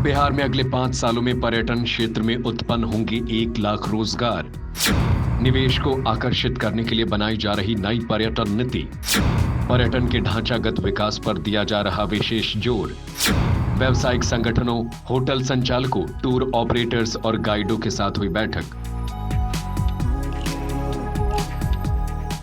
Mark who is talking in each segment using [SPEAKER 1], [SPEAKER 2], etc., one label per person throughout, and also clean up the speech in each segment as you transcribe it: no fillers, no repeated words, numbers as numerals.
[SPEAKER 1] बिहार में अगले 5 सालों में पर्यटन क्षेत्र में उत्पन्न होंगे 1 लाख रोजगार। निवेश को आकर्षित करने के लिए बनाई जा रही नई पर्यटन नीति। पर्यटन के ढांचागत विकास पर दिया जा रहा विशेष जोर। व्यावसायिक संगठनों, होटल संचालकों, टूर ऑपरेटर्स और गाइडों के साथ हुई बैठक।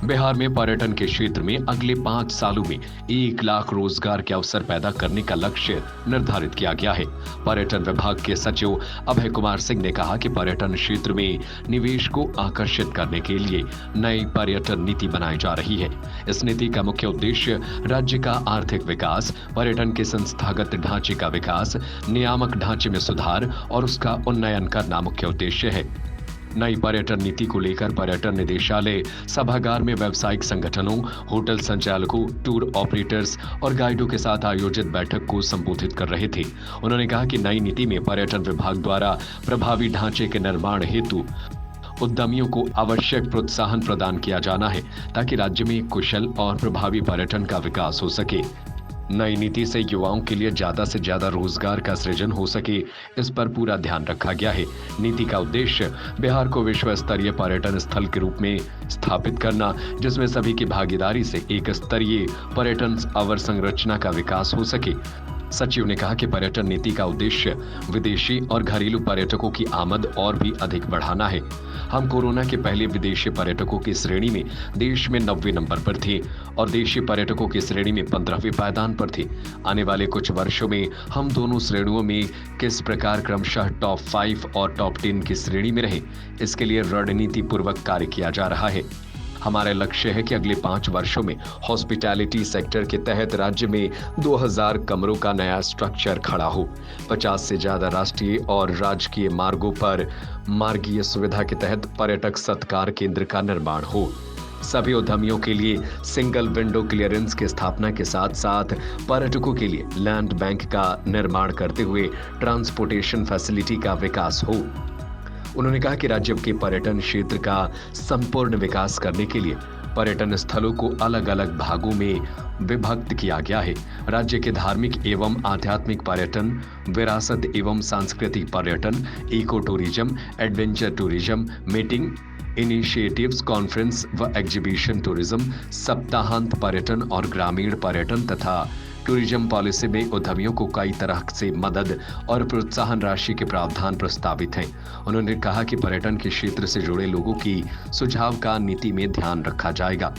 [SPEAKER 1] बिहार में पर्यटन के क्षेत्र में अगले 5 सालों में 1 लाख रोजगार के अवसर पैदा करने का लक्ष्य निर्धारित किया गया है। पर्यटन विभाग के सचिव अभय कुमार सिंह ने कहा कि पर्यटन क्षेत्र में निवेश को आकर्षित करने के लिए नई पर्यटन नीति बनाई जा रही है। इस नीति का मुख्य उद्देश्य राज्य का आर्थिक विकास, पर्यटन के संस्थागत ढांचे का विकास, नियामक ढांचे में सुधार और उसका उन्नयन करना मुख्य उद्देश्य है। नई पर्यटन नीति को लेकर पर्यटन निदेशालय सभागार में व्यावसायिक संगठनों, होटल संचालकों, टूर ऑपरेटर्स और गाइडों के साथ आयोजित बैठक को संबोधित कर रहे थे। उन्होंने कहा कि नई नीति में पर्यटन विभाग द्वारा प्रभावी ढांचे के निर्माण हेतु उद्यमियों को आवश्यक प्रोत्साहन प्रदान किया जाना है ताकि राज्य में कुशल और प्रभावी पर्यटन का विकास हो सके। नई नीति से युवाओं के लिए ज्यादा से ज्यादा रोजगार का सृजन हो सके, इस पर पूरा ध्यान रखा गया है। नीति का उद्देश्य बिहार को विश्व स्तरीय पर्यटन स्थल के रूप में स्थापित करना, जिसमें सभी की भागीदारी से एक स्तरीय पर्यटन अवसंरचना का विकास हो सके। सचिव ने कहा कि पर्यटन नीति का उद्देश्य विदेशी और घरेलू पर्यटकों की आमद और भी अधिक बढ़ाना है। हम कोरोना के पहले विदेशी पर्यटकों की श्रेणी में देश में 90वें नंबर पर थे और देशी पर्यटकों की श्रेणी में 15वें पायदान पर थे। आने वाले कुछ वर्षों में हम दोनों श्रेणियों में किस प्रकार क्रमशः टॉप 5 और टॉप 10 की श्रेणी में रहे, इसके लिए रणनीति पूर्वक कार्य किया जा रहा है। हमारा लक्ष्य है कि अगले 5 वर्षों में हॉस्पिटैलिटी सेक्टर के तहत राज्य में 2000 कमरों का नया स्ट्रक्चर खड़ा हो। 50 से ज्यादा राष्ट्रीय और राजकीय मार्गों पर मार्गीय सुविधा के तहत पर्यटक सत्कार केंद्र का निर्माण हो। सभी उद्यमियों के लिए सिंगल विंडो क्लियरेंस की स्थापना के साथ साथ पर्यटकों के लिए लैंड बैंक का निर्माण करते हुए ट्रांसपोर्टेशन फैसिलिटी का विकास हो। उन्होंने कहा कि राज्य के पर्यटन क्षेत्र का संपूर्ण विकास करने के लिए पर्यटन स्थलों को अलग अलग भागों में विभक्त किया गया है। राज्य के धार्मिक एवं आध्यात्मिक पर्यटन, विरासत एवं सांस्कृतिक पर्यटन, eco tourism, adventure tourism, meeting initiatives, conference व एग्जीबिशन टूरिज्म, सप्ताहांत पर्यटन और ग्रामीण पर्यटन तथा टूरिज्म पॉलिसी में उद्यमियों को कई तरह से मदद और प्रोत्साहन राशि के प्रावधान प्रस्तावित हैं। उन्होंने कहा कि पर्यटन के क्षेत्र से जुड़े लोगों की सुझाव का नीति में ध्यान रखा जाएगा।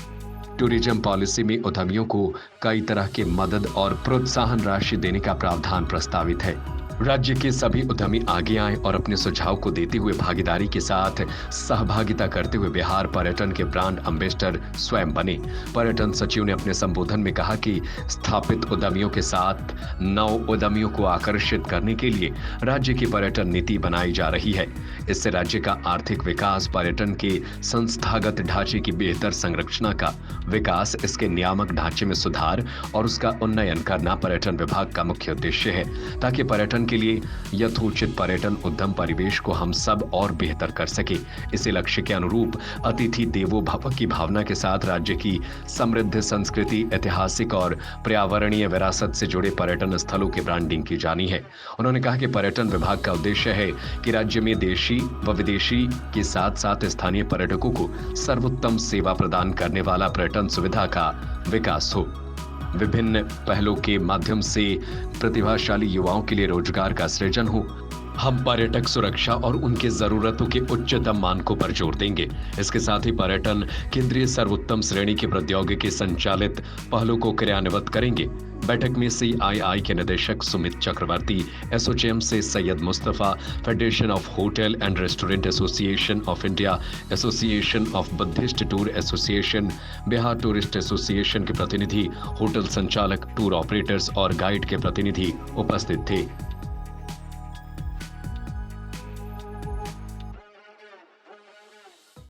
[SPEAKER 1] टूरिज्म पॉलिसी में उद्यमियों को कई तरह के मदद और प्रोत्साहन राशि देने का प्रावधान प्रस्तावित है। राज्य के सभी उद्यमी आगे आए और अपने सुझाव को देते हुए भागीदारी के साथ सहभागिता करते हुए बिहार पर्यटन के ब्रांड एम्बेसडर स्वयं बने। पर्यटन सचिव ने अपने संबोधन में कहा कि स्थापित उद्यमियों के साथ नव उद्यमियों को आकर्षित करने के लिए राज्य की पर्यटन नीति बनाई जा रही है। इससे राज्य का आर्थिक विकास, पर्यटन के संस्थागत ढांचे की बेहतर संरचना का विकास, इसके नियामक ढांचे में सुधार और उसका उन्नयन करना पर्यटन विभाग का मुख्य उद्देश्य है, ताकि पर्यटन के लिए यथोचित पर्यटन उद्यम परिवेश को हम सब और बेहतर कर सके। इसी लक्ष्य के अनुरूप अतिथि देवो भव की भावना के साथ राज्य की समृद्ध संस्कृति, ऐतिहासिक और पर्यावरणीय विरासत से जुड़े पर्यटन स्थलों की ब्रांडिंग की जानी है। उन्होंने कहा कि पर्यटन विभाग का उद्देश्य है कि राज्य में देशी व विदेशी के साथ साथ स्थानीय पर्यटकों को सर्वोत्तम सेवा प्रदान करने वाला पर्यटन सुविधा का विकास हो। विभिन्न पहलों के माध्यम से प्रतिभाशाली युवाओं के लिए रोजगार का सृजन हो। हम पर्यटक सुरक्षा और उनके जरूरतों के उच्चतम मानकों पर जोर देंगे। इसके साथ ही पर्यटन केंद्रीय सर्वोत्तम श्रेणी की प्रौद्योगिकी संचालित पहलों को क्रियान्वित करेंगे। बैठक में CII के निदेशक सुमित चक्रवर्ती, एसोचैम से Syed Mustafa, federation of hotel and restaurant association of India, association of Buddhist tour association, Bihar tourist association के प्रतिनिधि, होटल संचालक, टूर ऑपरेटर्स और गाइड के प्रतिनिधि उपस्थित थे।